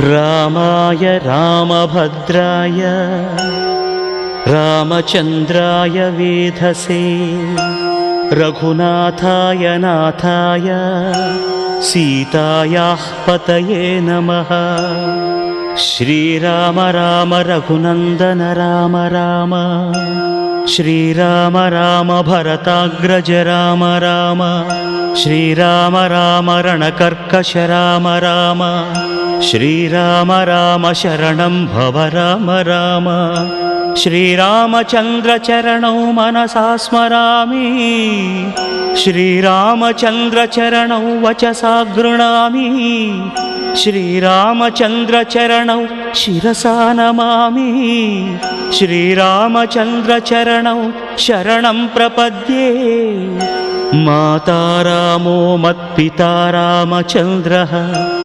रामाय रामभद्राय रामचन्द्राय वेधसे रघुनाथाय नाथाय सीतायाः पतये नमः। श्रीराम राम रघुनन्दन राम राम श्रीराम राम भरताग्रज राम राम श्रीराम राम रणकर्कश राम राम श्रीराम राम शरणं भव राम राम। श्रीरामचन्द्र चरणौ मनसा स्मरामि श्रीरामचन्द्र चरणौ वचसा गृह्णामि श्रीरामचन्द्र चरणौ शिरसा नमामि श्रीरामचन्द्र चरणौ शरणं प्रपद्ये। माता रामो मत्पिता रामचन्द्रः